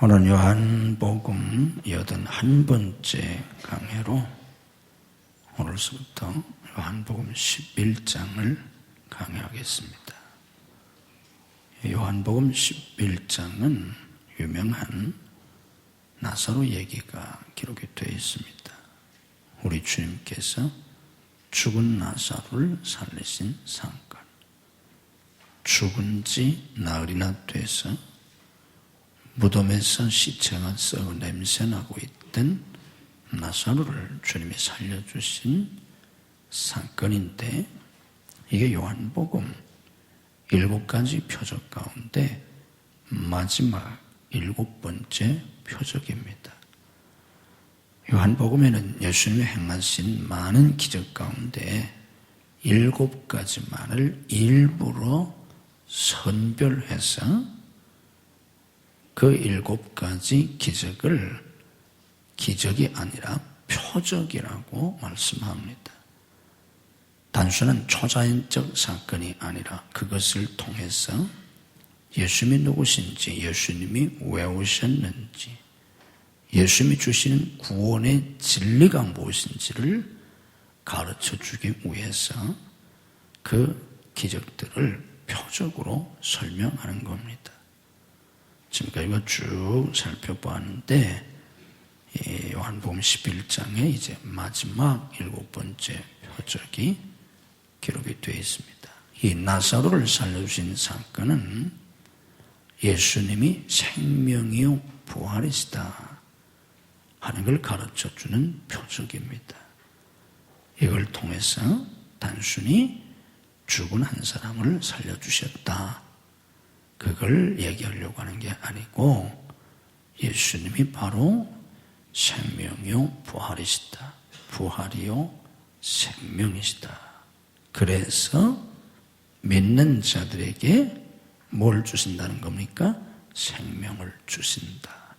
오늘 요한복음 81번째 강해로 오늘서부터 요한복음 11장을 강해하겠습니다. 요한복음 11장은 유명한 나사로 얘기가 기록이 되어 있습니다. 우리 주님께서 죽은 나사로를 살리신 사건, 죽은 지 나흘이나 돼서 무덤에서 시체가 썩어 냄새나고 있던 나사로를 주님이 살려주신 사건인데, 이게 요한복음 7가지 표적 가운데 마지막 7번째 표적입니다. 요한복음에는 예수님이 행하신 많은 기적 가운데 7가지만을 일부러 선별해서 그 7가지 기적을 기적이 아니라 표적이라고 말씀합니다. 단순한 초자연적 사건이 아니라 그것을 통해서 예수님이 누구신지, 예수님이 왜 오셨는지, 예수님이 주시는 구원의 진리가 무엇인지를 가르쳐주기 위해서 그 기적들을 표적으로 설명하는 겁니다. 지금까지 이거 쭉 살펴보았는데, 요한복음 11장에 이제 마지막 7번째 표적이 기록이 되어 있습니다. 이 나사로를 살려주신 사건은 예수님이 생명이요 부활이시다 하는 걸 가르쳐주는 표적입니다. 이걸 통해서 단순히 죽은 한 사람을 살려주셨다, 그걸 얘기하려고 하는 게 아니고, 예수님이 바로 생명이요 부활이시다, 부활이요 생명이시다. 그래서 믿는 자들에게 뭘 주신다는 겁니까? 생명을 주신다.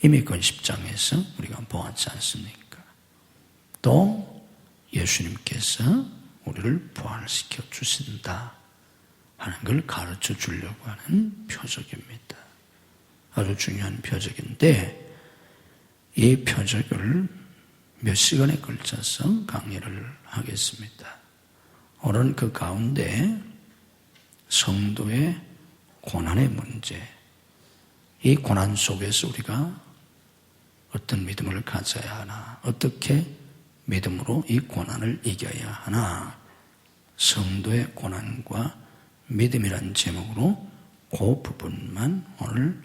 이미 그 10장에서 우리가 보았지 않습니까? 또 예수님께서 우리를 부활시켜 주신다 하는 걸 가르쳐 주려고 하는 표적입니다. 아주 중요한 표적인데, 이 표적을 몇 시간에 걸쳐서 강의를 하겠습니다. 오늘은 그 가운데 성도의 고난의 문제, 이 고난 속에서 우리가 어떤 믿음을 가져야 하나, 어떻게 믿음으로 이 고난을 이겨야 하나, 성도의 고난과 믿음이란 제목으로 그 부분만 오늘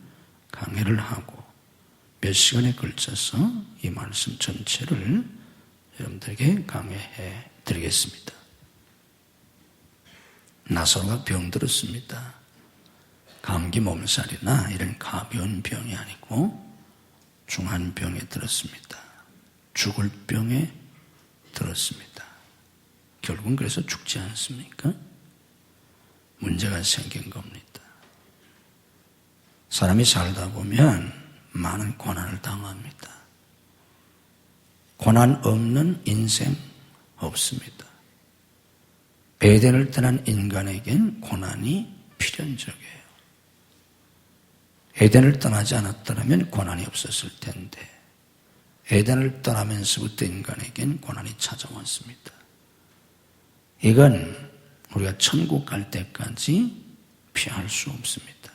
강의를 하고 몇 시간에 걸쳐서 이 말씀 전체를 여러분들에게 강의해 드리겠습니다. 나사로가 병들었습니다. 감기 몸살이나 이런 가벼운 병이 아니고 중한 병에 들었습니다. 죽을 병에 들었습니다. 결국은 그래서 죽지 않습니까? 문제가 생긴 겁니다. 사람이 살다 보면 많은 고난을 당합니다. 고난 없는 인생 없습니다. 에덴을 떠난 인간에겐 고난이 필연적이에요. 에덴을 떠나지 않았더라면 고난이 없었을 텐데, 에덴을 떠나면서부터 인간에겐 고난이 찾아왔습니다. 이건 우리가 천국 갈 때까지 피할 수 없습니다.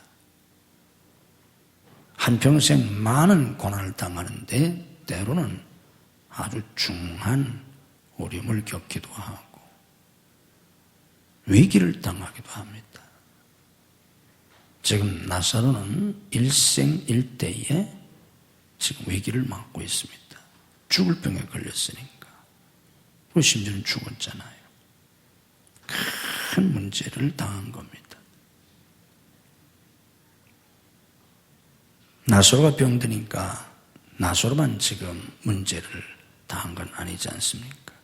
한평생 많은 고난을 당하는데 때로는 아주 중한 어려움을 겪기도 하고 위기를 당하기도 합니다. 지금 나사로는 일생일대에 지금 위기를 맞고 있습니다. 죽을 병에 걸렸으니까. 그리고 심지어는 죽었잖아요. 큰 문제를 당한 겁니다. 나사로가 병드니까 나사로만 지금 문제를 당한 건 아니지 않습니까?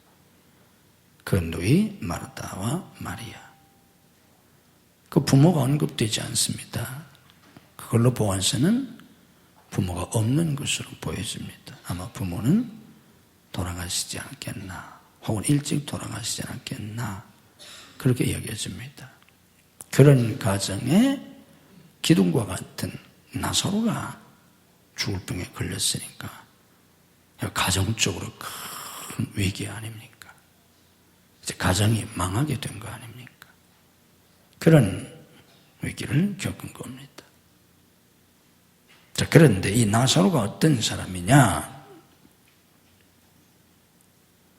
그 누이 마르다와 마리아, 그 부모가 언급되지 않습니다. 그걸로 보아서는 부모가 없는 것으로 보여집니다. 아마 부모는 돌아가시지 않겠나, 혹은 일찍 돌아가시지 않겠나, 그렇게 여겨집니다. 그런 가정에 기둥과 같은 나사로가 죽을 병에 걸렸으니까 가정적으로 큰 위기 아닙니까? 이제 가정이 망하게 된 거 아닙니까? 그런 위기를 겪은 겁니다. 자, 그런데 이 나사로가 어떤 사람이냐?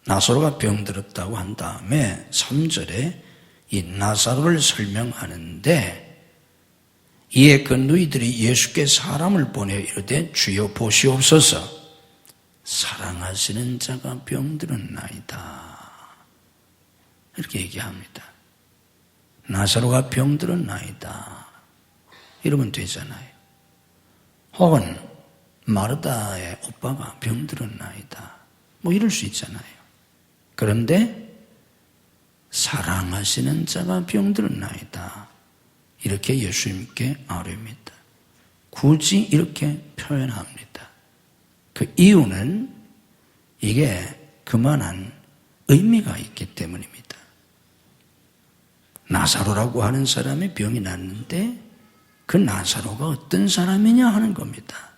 나사로가 병들었다고 한 다음에 3절에 이 나사로를 설명하는데, 이에 그 누이들이 예수께 사람을 보내 이르되 주여 보시옵소서, 사랑하시는 자가 병들었나이다. 이렇게 얘기합니다. 나사로가 병들었나이다. 이러면 되잖아요. 혹은 마르다의 오빠가 병들었나이다. 뭐 이럴 수 있잖아요. 그런데 사랑하시는 자가 병들었나이다. 이렇게 예수님께 아뢰입니다. 굳이 이렇게 표현합니다. 그 이유는 이게 그만한 의미가 있기 때문입니다. 나사로라고 하는 사람이 병이 났는데 그 나사로가 어떤 사람이냐 하는 겁니다.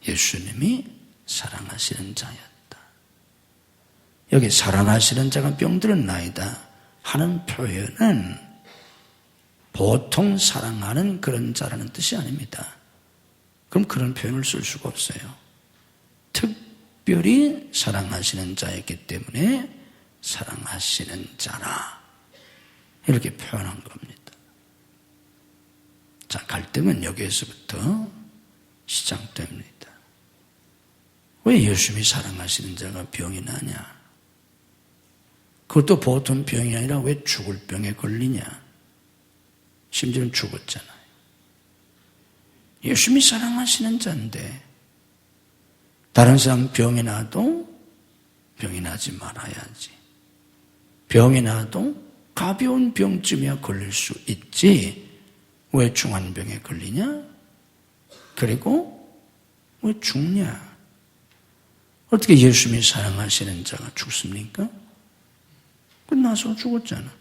예수님이 사랑하시는 자였다. 여기 사랑하시는 자가 병들었나이다 하는 표현은 보통 사랑하는 그런 자라는 뜻이 아닙니다. 그럼 그런 표현을 쓸 수가 없어요. 특별히 사랑하시는 자였기 때문에 사랑하시는 자라 이렇게 표현한 겁니다. 자, 갈등은 여기에서부터 시작됩니다. 왜 예수님이 사랑하시는 자가 병이 나냐? 그것도 보통 병이 아니라 왜 죽을 병에 걸리냐? 심지어는 죽었잖아요. 예수님이 사랑하시는 자인데 다른 사람 병이 나도 병이 나지 말아야지. 병이 나도 가벼운 병쯤이야 걸릴 수 있지. 왜 중환병에 걸리냐? 그리고 왜 죽냐? 어떻게 예수님이 사랑하시는 자가 죽습니까? 끝나서 죽었잖아.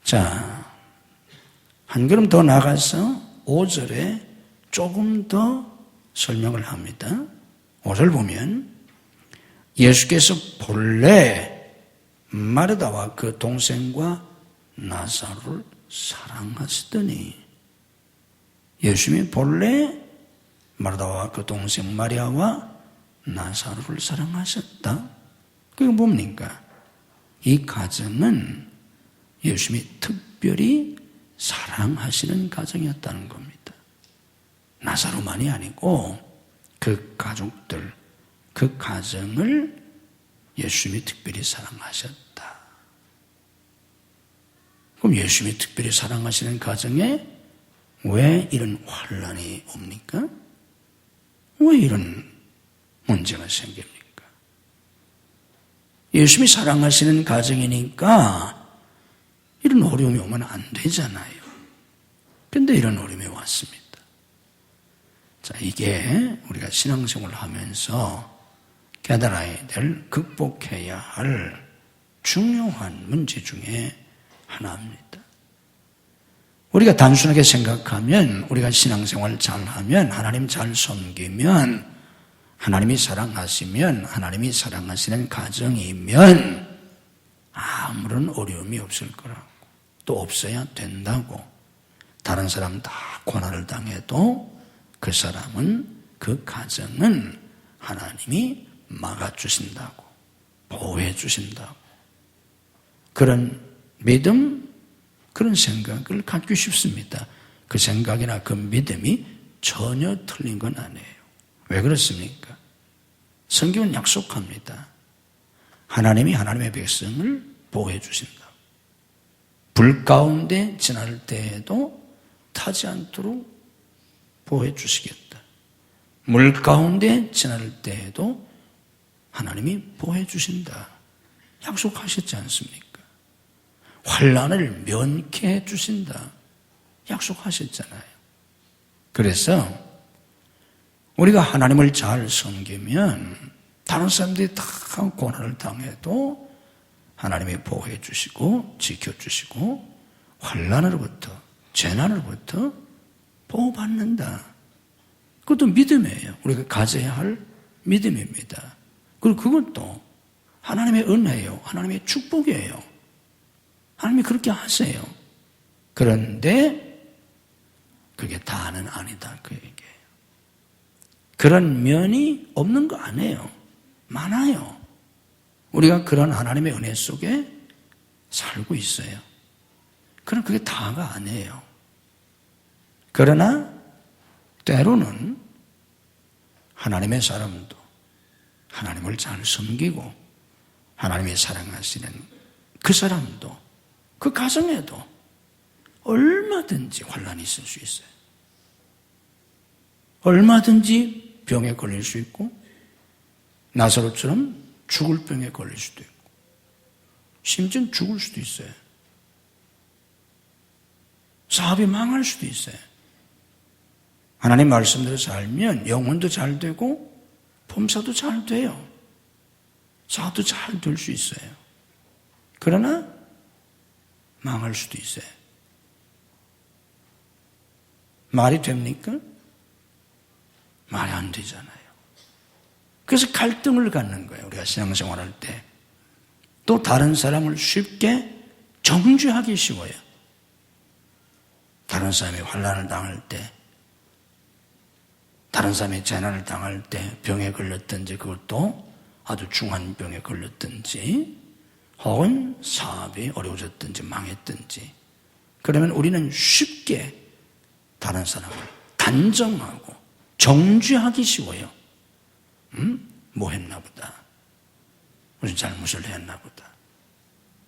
자, 한 걸음 더 나가서 5절에 조금 더 설명을 합니다. 5절 보면 예수께서 본래 마르다와 그 동생과 나사로를 사랑하시더니, 예수님이 본래 마르다와 그 동생 마리아와 나사로를 사랑하셨다. 그게 뭡니까? 이 가정은 예수님이 특별히 사랑하시는 가정이었다는 겁니다. 나사로만이 아니고 그 가족들, 그 가정을 예수님이 특별히 사랑하셨다. 그럼 예수님이 특별히 사랑하시는 가정에 왜 이런 환란이 옵니까? 왜 이런 문제가 생깁니까? 예수님이 사랑하시는 가정이니까 이런 어려움이 오면 안 되잖아요. 그런데 이런 어려움이 왔습니다. 자, 이게 우리가 신앙생활을 하면서 깨달아야 될, 극복해야 할 중요한 문제 중에 하나입니다. 우리가 단순하게 생각하면, 우리가 신앙생활 잘하면, 하나님 잘 섬기면, 하나님이 사랑하시면, 하나님이 사랑하시는 가정이면 아무런 어려움이 없을 거라고, 또 없어야 된다고, 다른 사람 다 고난을 당해도 그 사람은, 그 가정은 하나님이 막아주신다고, 보호해주신다고, 그런 믿음, 그런 생각을 갖기 쉽습니다. 그 생각이나 그 믿음이 전혀 틀린 건 아니에요. 왜 그렇습니까? 성경은 약속합니다. 하나님이 하나님의 백성을 보호해 주신다. 불 가운데 지날 때에도 타지 않도록 보호해 주시겠다. 물 가운데 지날 때에도 하나님이 보호해 주신다. 약속하셨지 않습니까? 환난을 면케해 주신다. 약속하셨잖아요. 그래서 우리가 하나님을 잘 섬기면 다른 사람들이 다 고난을 당해도 하나님이 보호해 주시고 지켜주시고 환난으로부터, 재난으로부터 보호받는다. 그것도 믿음이에요. 우리가 가져야 할 믿음입니다. 그리고 그것도 하나님의 은혜예요. 하나님의 축복이에요. 하나님이 그렇게 하세요. 그런데 그게 다는 아니다 그 얘기예요. 그런 면이 없는 거 아니에요. 많아요. 우리가 그런 하나님의 은혜 속에 살고 있어요. 그럼 그게 다가 아니에요. 그러나 때로는 하나님의 사람도 하나님을 잘 섬기고 하나님이 사랑하시는 그 사람도 그 가정에도 얼마든지 환난이 있을 수 있어요. 얼마든지 병에 걸릴 수 있고 나사로처럼 죽을 병에 걸릴 수도 있고 심지어 죽을 수도 있어요. 사업이 망할 수도 있어요. 하나님 말씀대로 살면 영혼도 잘 되고 범사도 잘 돼요. 사업도 잘 될 수 있어요. 그러나 망할 수도 있어요. 말이 됩니까? 말이 안 되잖아요. 그래서 갈등을 갖는 거예요. 우리가 신앙생활할 때. 또 다른 사람을 쉽게 정죄하기 쉬워요. 다른 사람이 환난을 당할 때, 다른 사람이 재난을 당할 때 병에 걸렸든지 그것도 아주 중한 병에 걸렸든지 혹은 사업이 어려워졌든지 망했든지 그러면 우리는 쉽게 다른 사람을 단정하고 정죄하기 쉬워요. 뭐 했나 보다. 무슨 잘못을 했나 보다.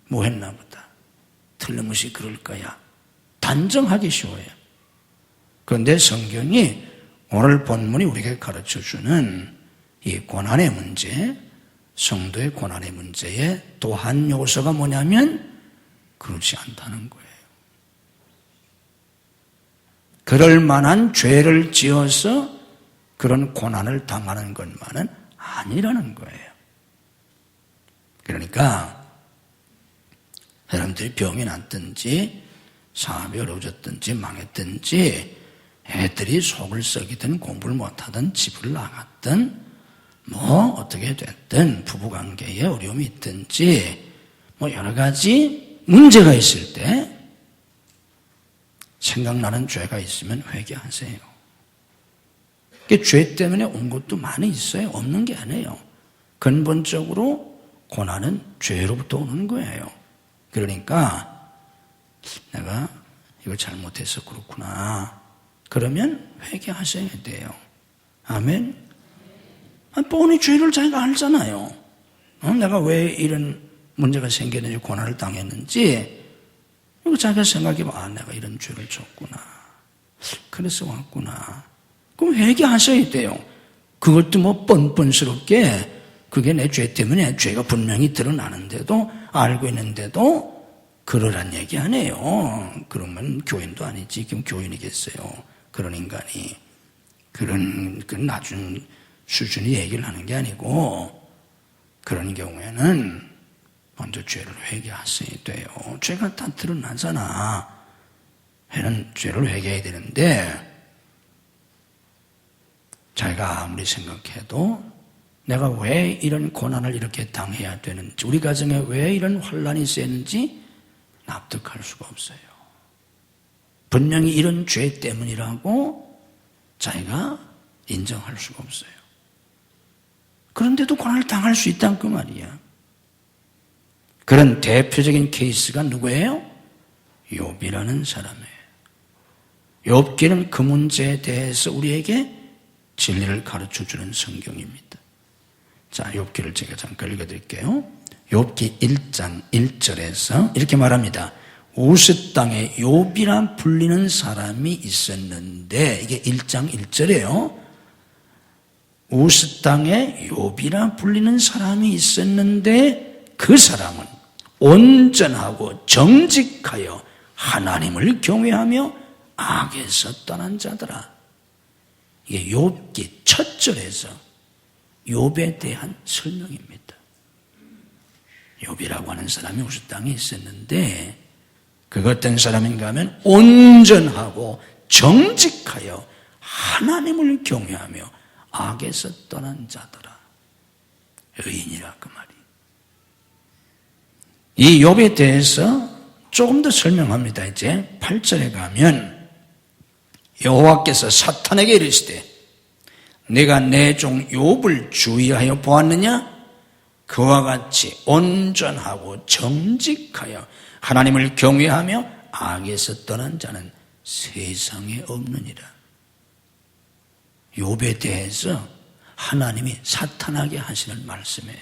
뭐 했나 보다. 틀림없이 그럴 거야. 단정하기 쉬워요. 그런데 성경이 오늘 본문이 우리에게 가르쳐주는 이 고난의 문제, 성도의 고난의 문제의 또 한 요소가 뭐냐면 그렇지 않다는 거예요. 그럴 만한 죄를 지어서 그런 고난을 당하는 것만은 아니라는 거예요. 그러니까 사람들이 병이 났든지 사업이 어려워졌든지 망했든지 애들이 속을 썩이든 공부를 못하든 집을 나갔든 뭐 어떻게 됐든 부부관계에 어려움이 있든지 뭐 여러 가지 문제가 있을 때 생각나는 죄가 있으면 회개하세요. 죄 때문에 온 것도 많이 있어요. 없는 게 아니에요. 근본적으로 고난은 죄로부터 오는 거예요. 그러니까 내가 이걸 잘못해서 그렇구나. 그러면 회개하셔야 돼요. 아멘. 뻔히 죄를 자기가 알잖아요. 내가 왜 이런 문제가 생겼는지 고난을 당했는지 이거 자기가 생각해봐. 내가 이런 죄를 졌구나. 그래서 왔구나. 그럼 회개하셔야 돼요. 그것도 뭐 뻔뻔스럽게 그게 내 죄 때문에 죄가 분명히 드러나는데도 알고 있는데도 그러란 얘기 아니에요. 그러면 교인도 아니지. 그럼 교인이겠어요. 그런 인간이. 그런 낮은 수준의 얘기를 하는 게 아니고 그런 경우에는 먼저 죄를 회개하셔야 돼요. 죄가 다 드러나잖아. 죄를 회개해야 되는데 자기가 아무리 생각해도 내가 왜 이런 고난을 이렇게 당해야 되는지 우리 가정에 왜 이런 환난이 있었는지 납득할 수가 없어요. 분명히 이런 죄 때문이라고 자기가 인정할 수가 없어요. 그런데도 고난을 당할 수 있다는 그 말이야. 그런 대표적인 케이스가 누구예요? 욥이라는 사람이에요. 욥기는 그 문제에 대해서 우리에게 진리를 가르쳐주는 성경입니다. 자, 욥기를 제가 잠깐 읽어드릴게요. 욥기 1장 1절에서 이렇게 말합니다. 우스 땅에 욥이라 불리는 사람이 있었는데 이게 1장 1절이에요. 우스 땅에 욥이라 불리는 사람이 있었는데 그 사람은 온전하고 정직하여 하나님을 경외하며 악에서 떠난 자더라. 이게 욥기 첫 절에서 욥에 대한 설명입니다. 욥이라고 하는 사람이 우스 땅에 있었는데 그가 어떤 사람인가 하면 온전하고 정직하여 하나님을 경외하며 악에서 떠난 자더라. 의인이라 그 말이. 이 욥에 대해서 조금 더 설명합니다. 이제 8절에 가면 여호와께서 사탄에게 이르시되 내가 내 종 욥을 주의하여 보았느냐? 그와 같이 온전하고 정직하여 하나님을 경외하며 악에서 떠난 자는 세상에 없느니라. 욥에 대해서 하나님이 사탄에게 하시는 말씀이에요.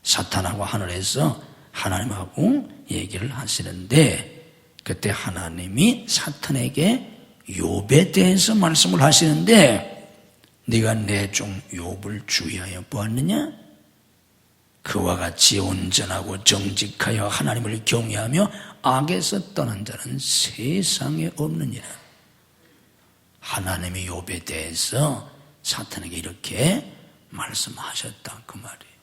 사탄하고 하늘에서 하나님하고 얘기를 하시는데 그때 하나님이 사탄에게 욥에 대해서 말씀을 하시는데 네가 내 종 욥을 주의하여 보았느냐? 그와 같이 온전하고 정직하여 하나님을 경외하며 악에서 떠난 자는 세상에 없느니라. 하나님이 욥에 대해서 사탄에게 이렇게 말씀하셨다 그 말이에요.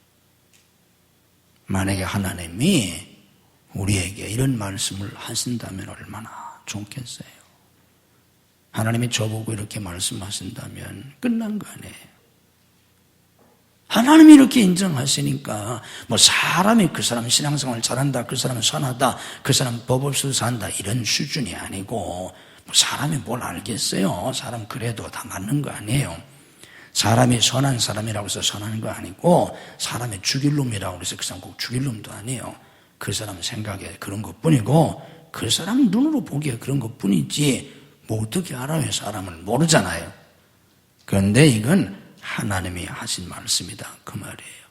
만약에 하나님이 우리에게 이런 말씀을 하신다면 얼마나 좋겠어요. 하나님이 저보고 이렇게 말씀하신다면 끝난 거 아니에요. 하나님이 이렇게 인정하시니까 뭐 사람이 그 사람 신앙생활 잘한다, 그 사람은 선하다, 그 사람 법 없이도 산다 이런 수준이 아니고 뭐 사람이 뭘 알겠어요. 사람 그래도 다 맞는 거 아니에요. 사람이 선한 사람이라고 해서 선한 거 아니고 사람이 죽일 놈이라고 해서 그 사람 꼭 죽일 놈도 아니에요. 그 사람 생각에 그런 것뿐이고 그 사람 눈으로 보기에 그런 것뿐이지 뭐 어떻게 알아요? 사람은 모르잖아요. 그런데 이건 하나님이 하신 말씀이다 그 말이에요.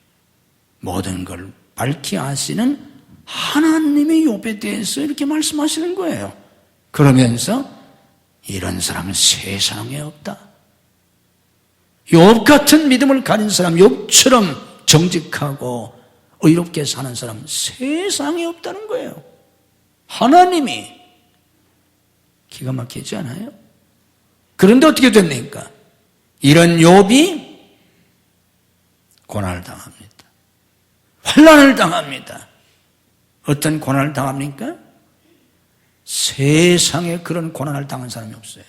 모든 걸 밝히 아시는 하나님이 욥에 대해서 이렇게 말씀하시는 거예요. 그러면서 이런 사람은 세상에 없다. 욥 같은 믿음을 가진 사람, 욥처럼 정직하고 의롭게 사는 사람 세상에 없다는 거예요. 하나님이. 기가 막히지 않아요? 그런데 어떻게 됩니까? 이런 욥이 고난을 당합니다. 환난을 당합니다. 어떤 고난을 당합니까? 세상에 그런 고난을 당한 사람이 없어요.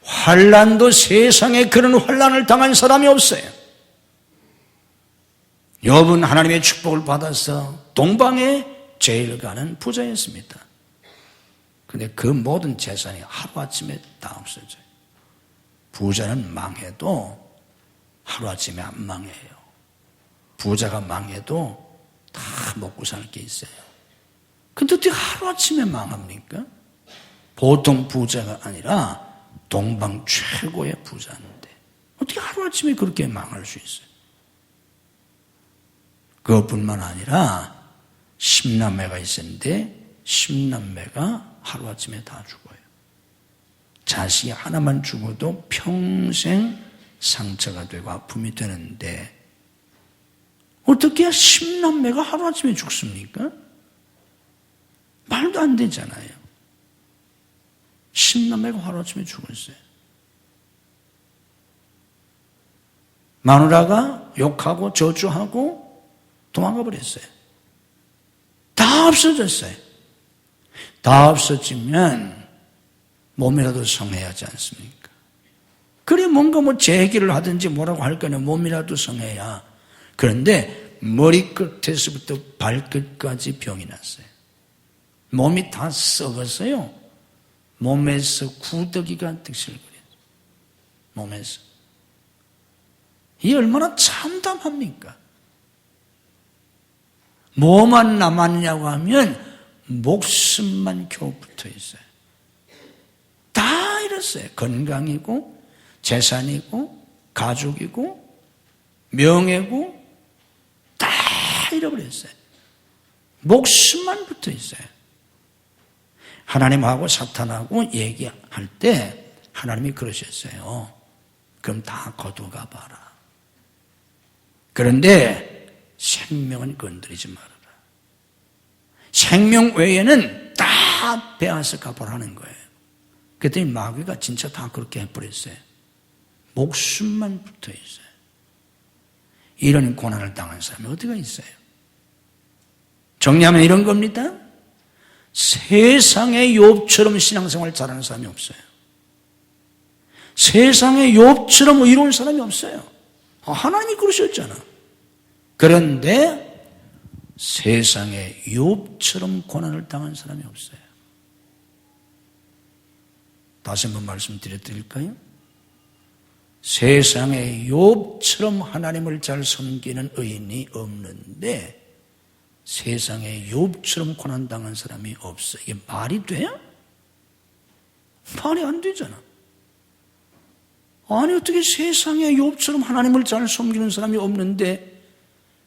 환난도 세상에 그런 환난을 당한 사람이 없어요. 욥은 하나님의 축복을 받아서 동방에 제일 가는 부자였습니다. 근데 그 모든 재산이 하루아침에 다 없어져요. 부자는 망해도 하루아침에 안 망해요. 부자가 망해도 다 먹고 살 게 있어요. 근데 어떻게 하루아침에 망합니까? 보통 부자가 아니라 동방 최고의 부자인데 어떻게 하루아침에 그렇게 망할 수 있어요? 그것뿐만 아니라 10남매가 있었는데 10남매가 하루아침에 다 죽어요. 자식이 하나만 죽어도 평생 상처가 되고 아픔이 되는데 어떻게 10남매가 하루아침에 죽습니까? 말도 안 되잖아요. 10남매가 하루아침에 죽었어요. 마누라가 욕하고 저주하고 도망가 버렸어요. 다 없어졌어요. 다 없어지면 몸이라도 성해야 하지 않습니까? 그래 뭔가 뭐 재기를 하든지 뭐라고 할 거냐 몸이라도 성해야. 그런데 머리끝에서부터 발끝까지 병이 났어요. 몸이 다 썩었어요. 몸에서 구더기가 득실거려요. 몸에서. 이 얼마나 참담합니까? 뭐만 남았냐고 하면 목숨만 겨우 붙어 있어요. 다 잃었어요. 건강이고 재산이고 가족이고 명예고 다 잃어버렸어요. 목숨만 붙어 있어요. 하나님하고 사탄하고 얘기할 때 하나님이 그러셨어요. 그럼 다 거두가 봐라. 그런데 생명은 건드리지 말아라. 생명 외에는 다 빼앗아 가보라는 거예요. 그랬더니 마귀가 진짜 다 그렇게 해버렸어요. 목숨만 붙어 있어요. 이런 고난을 당한 사람이 어디가 있어요? 정리하면 이런 겁니다. 세상에 욥처럼 신앙생활 잘하는 사람이 없어요. 세상에 욥처럼 의로운 사람이 없어요. 하나님이 그러셨잖아. 그런데 세상에 욥처럼 고난을 당한 사람이 없어요. 다시 한번 말씀드릴까요? 세상에 욥처럼 하나님을 잘 섬기는 의인이 없는데 세상에 욥처럼 고난당한 사람이 없어. 이게 말이 돼요? 말이 안 되잖아. 아니 어떻게 세상에 욥처럼 하나님을 잘 섬기는 사람이 없는데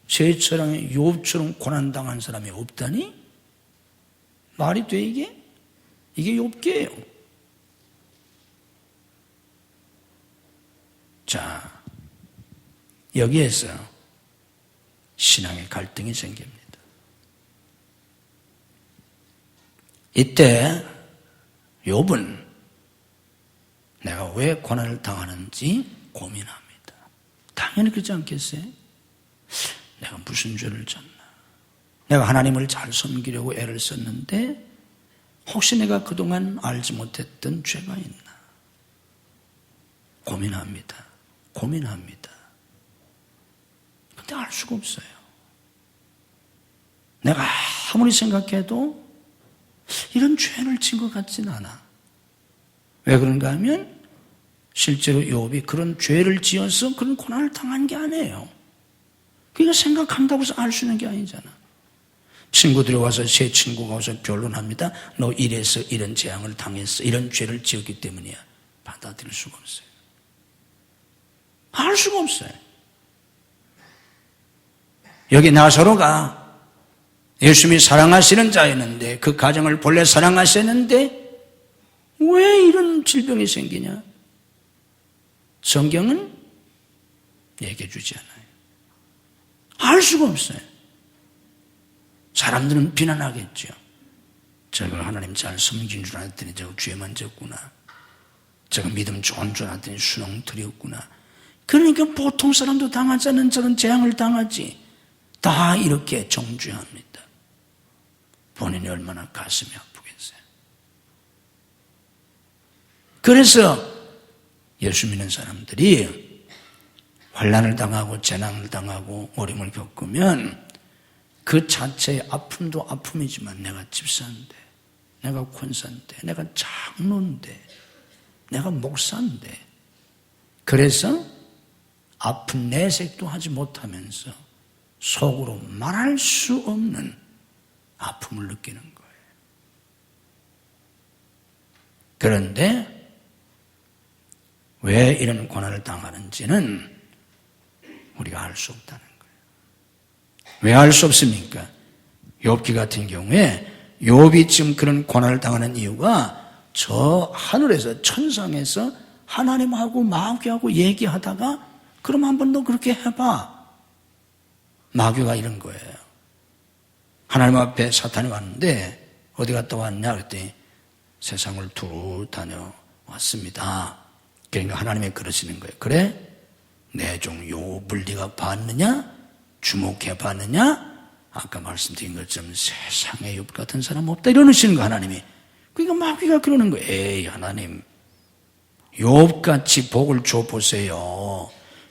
세상에 욥처럼 고난당한 사람이 없다니? 말이 돼 이게? 이게 욥기예요. 자, 여기에서 신앙의 갈등이 생깁니다. 이때 욥은 내가 왜 고난을 당하는지 고민합니다. 당연히 그렇지 않겠어요? 내가 무슨 죄를 졌나? 내가 하나님을 잘 섬기려고 애를 썼는데 혹시 내가 그동안 알지 못했던 죄가 있나? 고민합니다. 근데 알 수가 없어요. 내가 아무리 생각해도 이런 죄를 진 것 같진 않아. 왜 그런가 하면 실제로 욥이 그런 죄를 지어서 그런 고난을 당한 게 아니에요. 그러니까 생각한다고 해서 알 수 있는 게 아니잖아. 친구들이 와서 제 친구가 와서 변론합니다. 너 이래서 이런 재앙을 당했어. 이런 죄를 지었기 때문이야. 받아들일 수가 없어요. 알 수가 없어요. 여기 나사로가 예수님이 사랑하시는 자였는데 그 가정을 본래 사랑하셨는데 왜 이런 질병이 생기냐? 성경은 얘기해 주지 않아요. 알 수가 없어요. 사람들은 비난하겠죠. 저거 하나님 잘 섬긴 줄 알았더니 저거 죄만 졌구나. 저거 믿음 좋은 줄 알았더니 순응틀이었구나. 그러니까 보통 사람도 당하지 않은 저런 재앙을 당하지. 다 이렇게 정죄합니다. 본인이 얼마나 가슴이 아프겠어요. 그래서 예수 믿는 사람들이 환난을 당하고 재난을 당하고 어려움을 겪으면 그 자체의 아픔도 아픔이지만 내가 집사인데, 내가 권사인데, 내가 장로인데, 내가 목사인데, 그래서 아픈 내색도 하지 못하면서 속으로 말할 수 없는 아픔을 느끼는 거예요. 그런데 왜 이런 고난을 당하는지는 우리가 알 수 없다는 거예요. 왜 알 수 없습니까? 욥기 같은 경우에 욥이 지금 그런 고난을 당하는 이유가 저 하늘에서 천상에서 하나님하고 마귀하고 얘기하다가 그럼 한번 너 그렇게 해봐. 마귀가 이런 거예요. 하나님 앞에 사탄이 왔는데 어디 갔다 왔냐 그랬더니 세상을 두루 다녀왔습니다. 그러니까 하나님이 그러시는 거예요. 그래? 내 종 욥을 네가 봤느냐? 주목해 봤느냐? 아까 말씀드린 것처럼 세상에 욥 같은 사람 없다 이러시는 거 하나님이. 그러니까 마귀가 그러는 거예요. 에이 하나님 욥같이 복을 줘보세요.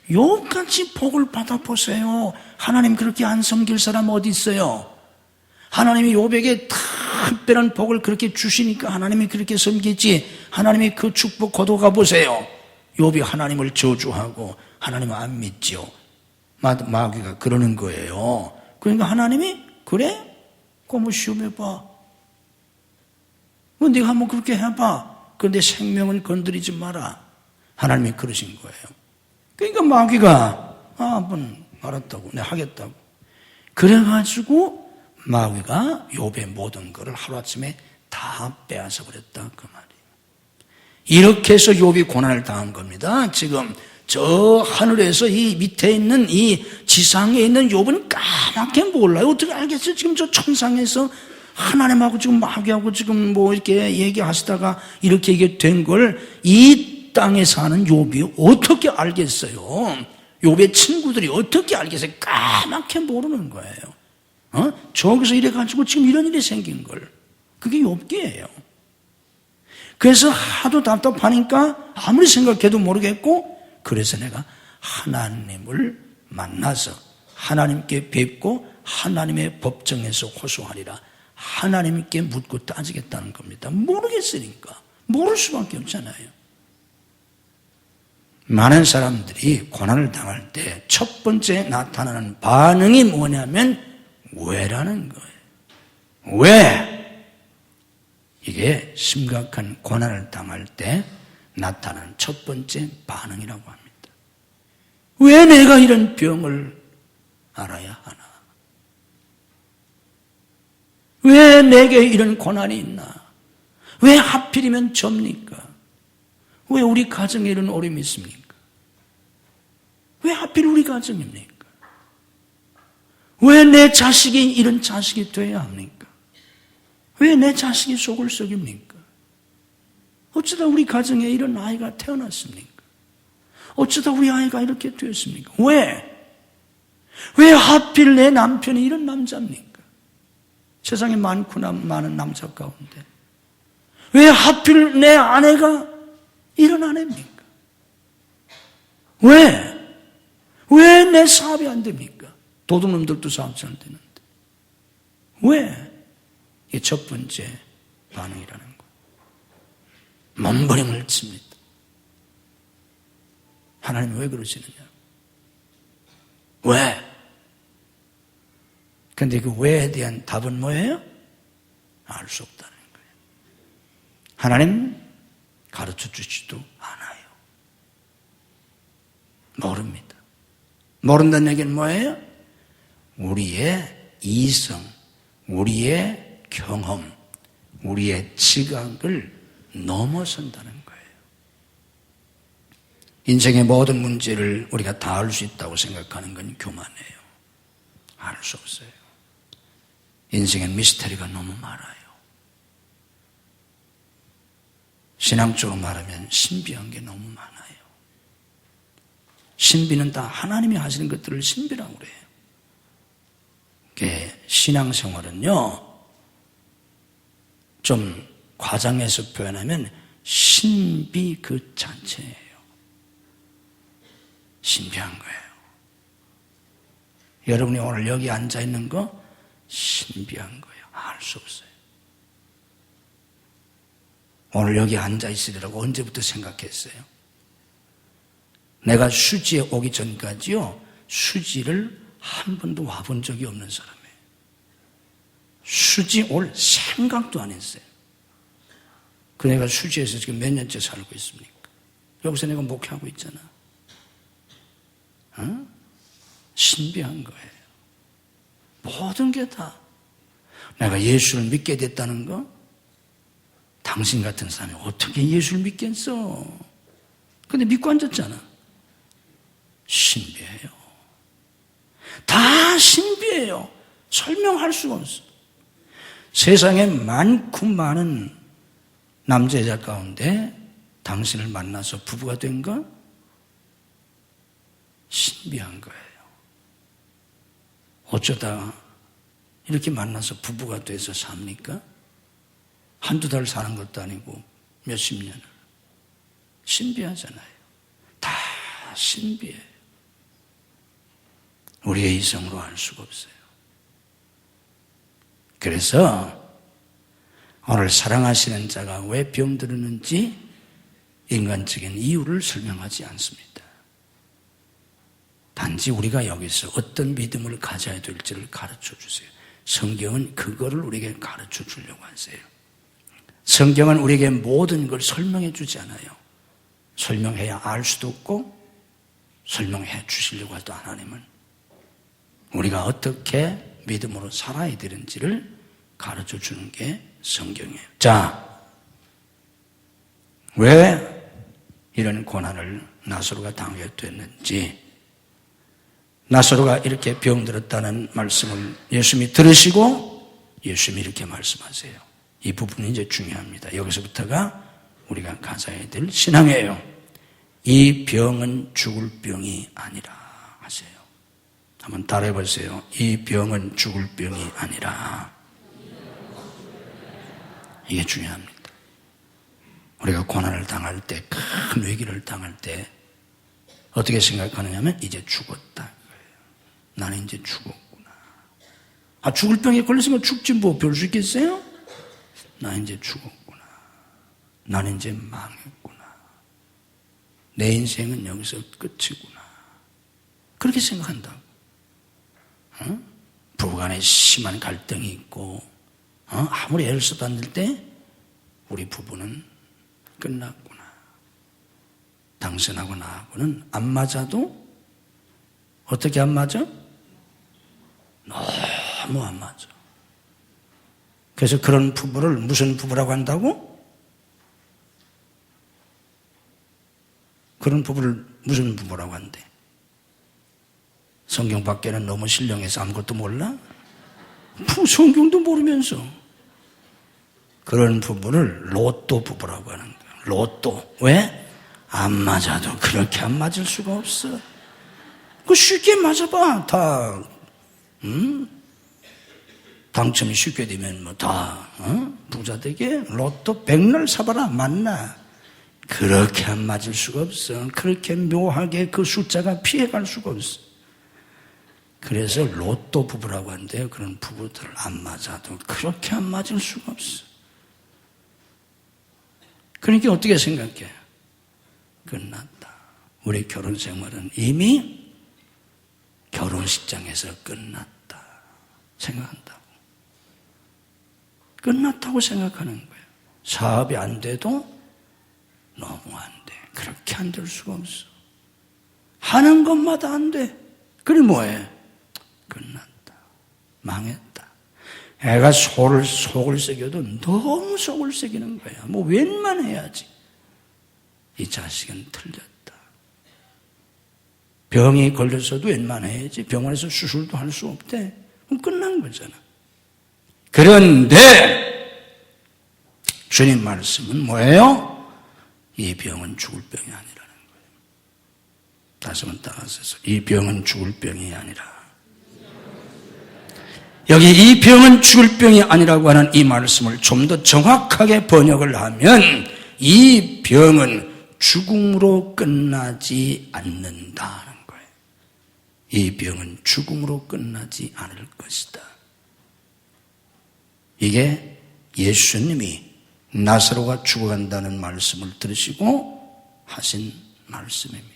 욥같이 복을 받아보세요. 하나님 그렇게 안 섬길 사람 어디 있어요? 하나님이 욥에게 특별한 복을 그렇게 주시니까 하나님이 그렇게 섬기지. 하나님이 그 축복 거둬가 보세요. 욥이 하나님을 저주하고 하나님을 안 믿지요. 마귀가 그러는 거예요. 그러니까 하나님이 그래? 그럼 시험해봐. 네가 한번 그렇게 해봐. 그런데 생명은 건드리지 마라. 하나님이 그러신 거예요. 그러니까 마귀가 한번 알았다고 내가 하겠다고. 그래가지고 마귀가 욥의 모든 것을 하루아침에 다 빼앗아 버렸다 그 말이에요. 이렇게 해서 욥이 고난을 당한 겁니다. 지금 저 하늘에서 이 밑에 있는 이 지상에 있는 욥은 까맣게 몰라요. 어떻게 알겠어요? 지금 저 천상에서 하나님하고 지금 마귀하고 지금 뭐 이렇게 얘기하시다가 이렇게 이게 된 걸 이 땅에 사는 욥이 어떻게 알겠어요? 욥의 친구들이 어떻게 알겠어요? 까맣게 모르는 거예요. 저기서 이래가지고 지금 이런 일이 생긴 걸. 그게 욥기예요. 그래서 하도 답답하니까 아무리 생각해도 모르겠고, 그래서 내가 하나님을 만나서 하나님께 뵙고 하나님의 법정에서 호소하리라. 하나님께 묻고 따지겠다는 겁니다. 모르겠으니까. 모를 수밖에 없잖아요. 많은 사람들이 고난을 당할 때 첫 번째 나타나는 반응이 뭐냐면 왜라는 거예요. 왜? 이게 심각한 고난을 당할 때 나타나는 첫 번째 반응이라고 합니다. 왜 내가 이런 병을 알아야 하나? 왜 내게 이런 고난이 있나? 왜 하필이면 접니까? 왜 우리 가정에 이런 어려움이 있습니까? 왜 하필 우리 가정입니까? 왜 내 자식이 이런 자식이 돼야 합니까? 왜 내 자식이 속을 썩입니까? 어쩌다 우리 가정에 이런 아이가 태어났습니까? 어쩌다 우리 아이가 이렇게 되었습니까? 왜? 왜 하필 내 남편이 이런 남자입니까? 세상에 많구나, 많은 남자 가운데. 왜 하필 내 아내가 이런 아내입니까? 왜? 왜 내 사업이 안 됩니까? 도둑놈들도 사업 잘 되는데. 왜? 이게 첫 번째 반응이라는 거예요. 몸부림을 칩니다. 하나님 왜 그러시느냐? 왜? 근데 그 왜에 대한 답은 뭐예요? 알 수 없다는 거예요. 하나님 가르쳐 주지도 않아요. 모릅니다. 모른다는 얘기는 뭐예요? 우리의 이성, 우리의 경험, 우리의 지각을 넘어선다는 거예요. 인생의 모든 문제를 우리가 다 알 수 있다고 생각하는 건 교만이에요. 알 수 없어요. 인생의 미스터리가 너무 많아요. 신앙적으로 말하면 신비한 게 너무 많아요. 신비는 다 하나님이 하시는 것들을 신비라고 그래요. 신앙생활은요, 좀 과장해서 표현하면 신비 그 자체예요. 신비한 거예요. 여러분이 오늘 여기 앉아 있는 거 신비한 거예요. 알 수 없어요. 오늘 여기 앉아 있으리라고 언제부터 생각했어요? 내가 수지에 오기 전까지요, 수지를 한 번도 와본 적이 없는 사람이에요. 수지 올 생각도 안 했어요. 그 내가 수지에서 지금 몇 년째 살고 있습니까? 여기서 내가 목회하고 있잖아. 어? 신비한 거예요. 모든 게 다. 내가 예수를 믿게 됐다는 거? 당신 같은 사람이 어떻게 예수를 믿겠어? 근데 믿고 앉았잖아. 신비해요. 다 신비해요. 설명할 수가 없어. 세상에 많고 많은 남자 여자 가운데 당신을 만나서 부부가 된 거? 신비한 거예요. 어쩌다 이렇게 만나서 부부가 돼서 삽니까? 한두 달 사는 것도 아니고 몇십 년을. 신비하잖아요. 다 신비해요. 우리의 이성으로 알 수가 없어요. 그래서 오늘 사랑하시는 자가 왜 병들었는지 인간적인 이유를 설명하지 않습니다. 단지 우리가 여기서 어떤 믿음을 가져야 될지를 가르쳐 주세요. 성경은 그거를 우리에게 가르쳐 주려고 하세요. 성경은 우리에게 모든 걸 설명해 주지 않아요. 설명해야 알 수도 없고 설명해 주시려고 해도 하나님은 우리가 어떻게 믿음으로 살아야 되는지를 가르쳐 주는 게 성경이에요. 자, 왜 이런 고난을 나사로가 당하게 됐는지, 나사로가 이렇게 병들었다는 말씀을 예수님이 들으시고 예수님이 이렇게 말씀하세요. 이 부분이 이제 중요합니다. 여기서부터가 우리가 가져야 될 신앙이에요. 이 병은 죽을 병이 아니라 하세요. 한번 따라해 보세요. 이 병은 죽을 병이 아니라. 이게 중요합니다. 우리가 고난을 당할 때, 큰 위기를 당할 때 어떻게 생각하느냐면 이제 죽었다. 나는 이제 죽었구나. 아, 죽을 병에 걸렸으면 죽지 뭐 별 수 있겠어요? 나 이제 죽었구나. 나는 이제 망했구나. 내 인생은 여기서 끝이구나. 그렇게 생각한다고. 어? 부부간에 심한 갈등이 있고 아무리 애를 써도 안 될 때 우리 부부는 끝났구나. 당신하고 나하고는 안 맞아도 어떻게 안 맞아? 너무 안 맞아. 그래서 그런 부부를 무슨 부부라고 한다고? 그런 부부를 무슨 부부라고 한대? 성경 밖에는 너무 신령해서 아무것도 몰라? 성경도 모르면서. 그런 부부를 로또 부부라고 하는 거야. 로또. 왜? 안 맞아도 그렇게 안 맞을 수가 없어. 그 쉽게 맞아봐. 다 당첨이 쉽게 되면 뭐 다 부자 되게 로또 백날 사봐라 맞나. 그렇게 안 맞을 수가 없어. 그렇게 묘하게 그 숫자가 피해갈 수가 없어. 그래서 로또 부부라고 하는데요. 그런 부부들 안 맞아도 그렇게 안 맞을 수가 없어. 그러니까 어떻게 생각해? 끝났다. 우리 결혼 생활은 이미 결혼식장에서 끝났다 생각한다고. 끝났다고 생각하는 거예요. 사업이 안 돼도 너무 안 돼. 그렇게 안 될 수가 없어. 하는 것마다 안 돼. 그래 뭐해? 끝났다. 망했다. 애가 속을 새겨도 너무 속을 새기는 거야. 뭐 웬만해야지. 이 자식은 틀렸다. 병이 걸렸어도 웬만해야지. 병원에서 수술도 할 수 없대. 그럼 끝난 거잖아. 그런데 주님 말씀은 뭐예요? 이 병은 죽을 병이 아니라는 거예요. 다시 한번 따라서 이 병은 죽을 병이 아니라. 여기 이 병은 죽을 병이 아니라고 하는 이 말씀을 좀 더 정확하게 번역을 하면 이 병은 죽음으로 끝나지 않는다는 거예요. 이 병은 죽음으로 끝나지 않을 것이다. 이게 예수님이 나사로가 죽어간다는 말씀을 들으시고 하신 말씀입니다.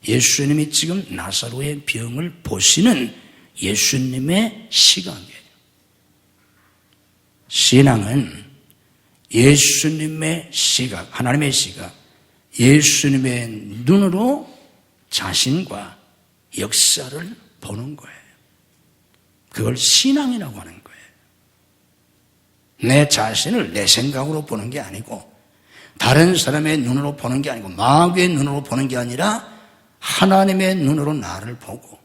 예수님이 지금 나사로의 병을 보시는 예수님의 시각이에요. 신앙은 예수님의 시각, 하나님의 시각, 예수님의 눈으로 자신과 역사를 보는 거예요. 그걸 신앙이라고 하는 거예요. 내 자신을 내 생각으로 보는 게 아니고 다른 사람의 눈으로 보는 게 아니고 마귀의 눈으로 보는 게 아니라 하나님의 눈으로 나를 보고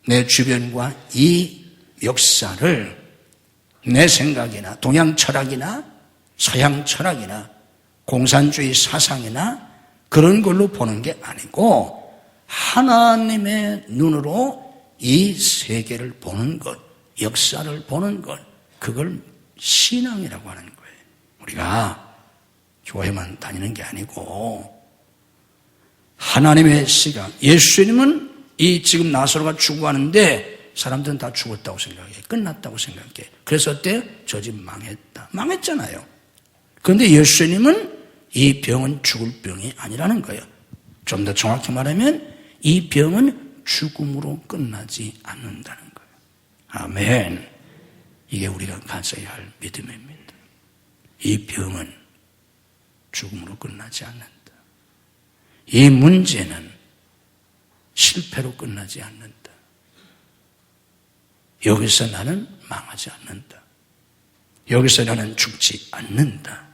내 주변과 이 역사를 내 생각이나 동양 철학이나 서양 철학이나 공산주의 사상이나 그런 걸로 보는 게 아니고 하나님의 눈으로 이 세계를 보는 것, 역사를 보는 것, 그걸 신앙이라고 하는 거예요. 우리가 교회만 다니는 게 아니고 하나님의 시각, 예수님은 이 지금 나사로가 죽어가는데 사람들은 다 죽었다고 생각해. 끝났다고 생각해. 그래서 어때? 저 집 망했다. 망했잖아요. 그런데 예수님은 이 병은 죽을 병이 아니라는 거예요. 좀 더 정확히 말하면 이 병은 죽음으로 끝나지 않는다는 거예요. 아멘. 이게 우리가 가져야 할 믿음입니다. 이 병은 죽음으로 끝나지 않는다. 이 문제는 실패로 끝나지 않는다. 여기서 나는 망하지 않는다. 여기서 나는 죽지 않는다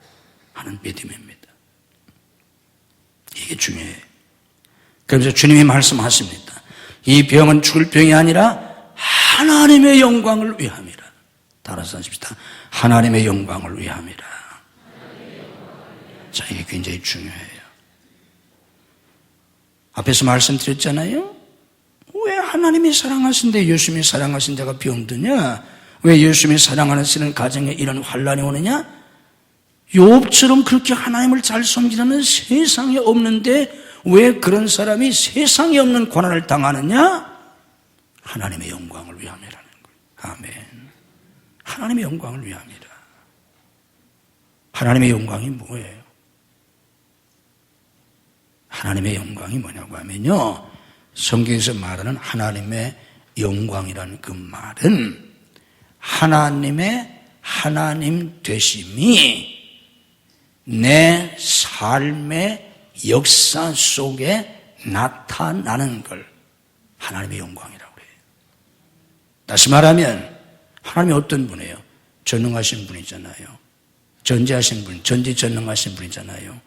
하는 믿음입니다. 이게 중요해요. 그래서 주님이 말씀하십니다. 이 병은 죽을 병이 아니라 하나님의 영광을 위함이라. 따라서 하십시다. 하나님의 영광을 위함이라. 자, 이게 굉장히 중요해요. 앞에서 말씀드렸잖아요. 왜 하나님이 사랑하신데 예수님이 사랑하신 자가 병드냐? 왜 예수님이 사랑하시는 가정에 이런 환란이 오느냐? 욥처럼 그렇게 하나님을 잘 섬기는 세상에 없는데 왜 그런 사람이 세상에 없는 고난을 당하느냐? 하나님의 영광을 위함이라는 거예요. 아멘. 하나님의 영광을 위함이라. 하나님의 영광이 뭐예요? 하나님의 영광이 뭐냐고 하면요, 성경에서 말하는 하나님의 영광이라는 그 말은 하나님의 하나님 되심이 내 삶의 역사 속에 나타나는 걸 하나님의 영광이라고 해요. 다시 말하면 하나님이 어떤 분이에요? 전능하신 분이잖아요. 전지하신 분, 전지전능하신 분이잖아요.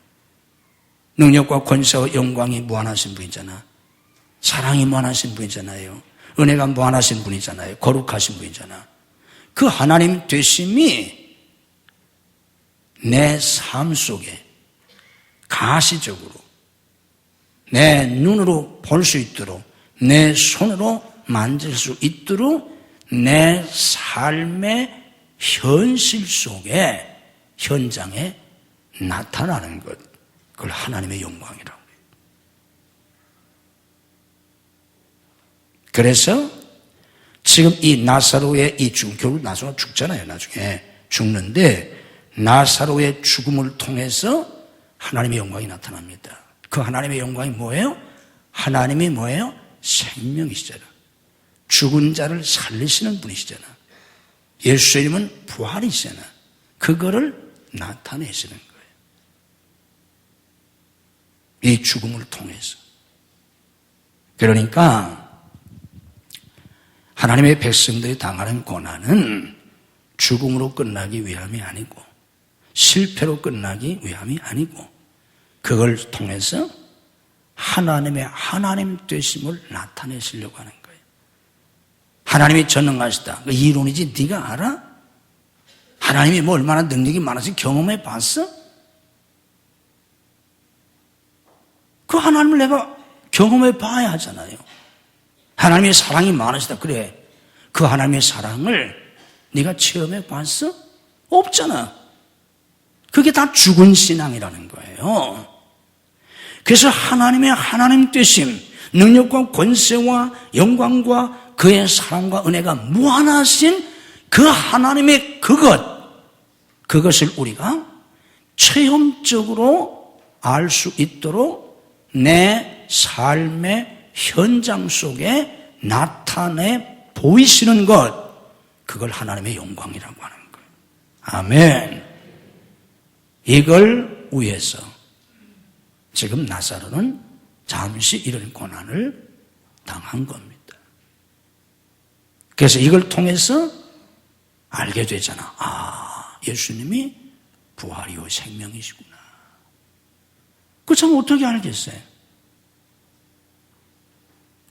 능력과 권세와 영광이 무한하신 분이잖아. 사랑이 무한하신 분이잖아요. 은혜가 무한하신 분이잖아요. 거룩하신 분이잖아. 그 하나님 되심이 내 삶 속에 가시적으로 내 눈으로 볼 수 있도록, 내 손으로 만질 수 있도록 내 삶의 현실 속에, 현장에 나타나는 것, 그걸 하나님의 영광이라고 해요. 그래서 지금 이 나사로의 이 죽음, 결국 나사로가 죽잖아요. 나중에 죽는데 나사로의 죽음을 통해서 하나님의 영광이 나타납니다. 그 하나님의 영광이 뭐예요? 하나님이 뭐예요? 생명이시잖아. 죽은 자를 살리시는 분이시잖아. 예수의 이름은 부활이시잖아. 그거를 나타내시는 거예요. 이 죽음을 통해서. 그러니까 하나님의 백성들이 당하는 고난은 죽음으로 끝나기 위함이 아니고 실패로 끝나기 위함이 아니고 그걸 통해서 하나님의 하나님 되심을 나타내시려고 하는 거예요. 하나님이 전능하시다. 그 이론이지 네가 알아? 하나님이 뭐 얼마나 능력이 많아서 경험해 봤어? 그 하나님을 내가 경험해 봐야 하잖아요. 하나님의 사랑이 많으시다. 그래. 그 하나님의 사랑을 네가 체험해 봤어? 없잖아. 그게 다 죽은 신앙이라는 거예요. 그래서 하나님의 하나님 되심, 능력과 권세와 영광과 그의 사랑과 은혜가 무한하신 그 하나님의 그것을 우리가 체험적으로 알 수 있도록 내 삶의 현장 속에 나타내 보이시는 것, 그걸 하나님의 영광이라고 하는 거예요. 아멘. 이걸 위해서 지금 나사로는 잠시 이런 고난을 당한 겁니다. 그래서 이걸 통해서 알게 되잖아. 아, 예수님이 부활이요 생명이시구나. 그 참 어떻게 알겠어요?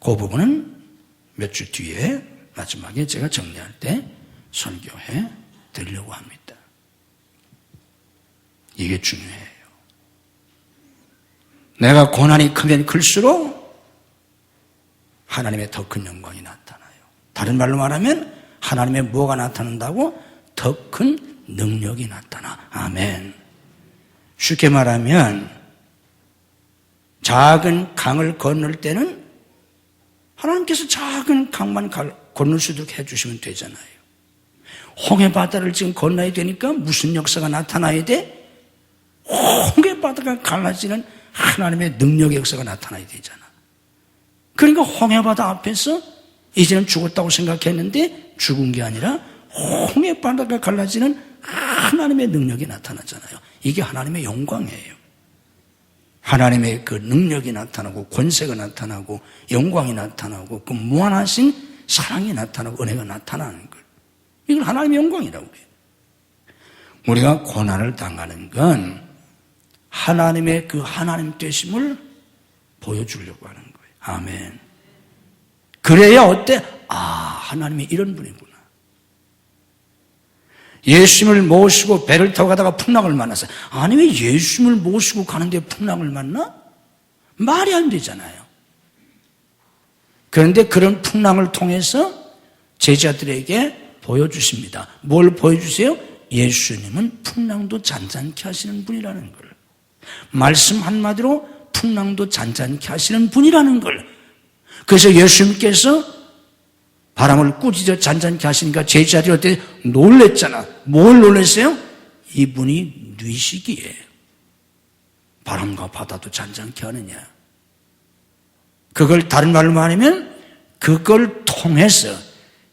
그 부분은 몇 주 뒤에 마지막에 제가 정리할 때 설교해 드리려고 합니다. 이게 중요해요. 내가 고난이 크면 클수록 하나님의 더 큰 영광이 나타나요. 다른 말로 말하면 하나님의 뭐가 나타난다고? 더 큰 능력이 나타나. 아멘. 쉽게 말하면 작은 강을 건널 때는 하나님께서 작은 강만 건널 수 있도록 해주시면 되잖아요. 홍해바다를 지금 건너야 되니까 무슨 역사가 나타나야 돼? 홍해바다가 갈라지는 하나님의 능력의 역사가 나타나야 되잖아. 그러니까 홍해바다 앞에서 이제는 죽었다고 생각했는데 죽은 게 아니라 홍해바다가 갈라지는 하나님의 능력이 나타나잖아요. 이게 하나님의 영광이에요. 하나님의 그 능력이 나타나고 권세가 나타나고 영광이 나타나고 그 무한하신 사랑이 나타나고 은혜가 나타나는 걸. 이걸 하나님의 영광이라고 해요. 우리가 고난을 당하는 건 하나님의 그 하나님 되심을 보여주려고 하는 거예요. 아멘. 그래야 어때? 아, 하나님이 이런 분이구나. 예수님을 모시고 배를 타고 가다가 풍랑을 만났어요. 아니, 왜 예수님을 모시고 가는데 풍랑을 만나? 말이 안 되잖아요. 그런데 그런 풍랑을 통해서 제자들에게 보여주십니다. 뭘 보여주세요? 예수님은 풍랑도 잔잔케 하시는 분이라는 걸, 말씀 한마디로 풍랑도 잔잔케 하시는 분이라는 걸. 그래서 예수님께서 바람을 꾸짖어 잔잔케 하시니까 제자들이 어때? 놀랬잖아. 뭘 놀랬어요? 이분이 뉘시기에 바람과 바다도 잔잔케 하느냐. 그걸 다른 말로 말하면 그걸 통해서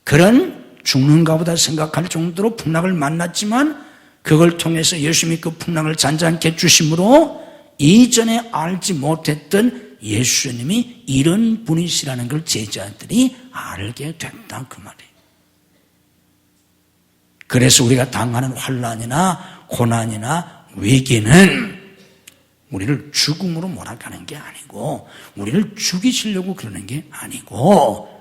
그런 죽는가 보다 생각할 정도로 풍랑을 만났지만 그걸 통해서 예수님이 그 풍랑을 잔잔케 해주심으로 이전에 알지 못했던 예수님이 이런 분이시라는 걸 제자들이 알게 됐다 그 말이에요. 그래서 우리가 당하는 환난이나 고난이나 위기는 우리를 죽음으로 몰아가는 게 아니고 우리를 죽이시려고 그러는 게 아니고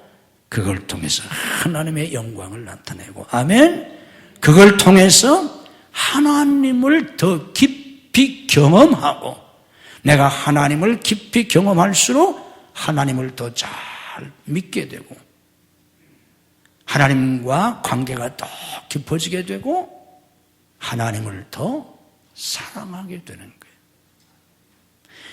그걸 통해서 하나님의 영광을 나타내고, 아멘. 그걸 통해서 하나님을 더 깊이 경험하고, 내가 하나님을 깊이 경험할수록 하나님을 더 잘 믿게 되고 하나님과 관계가 더 깊어지게 되고 하나님을 더 사랑하게 되는 거예요.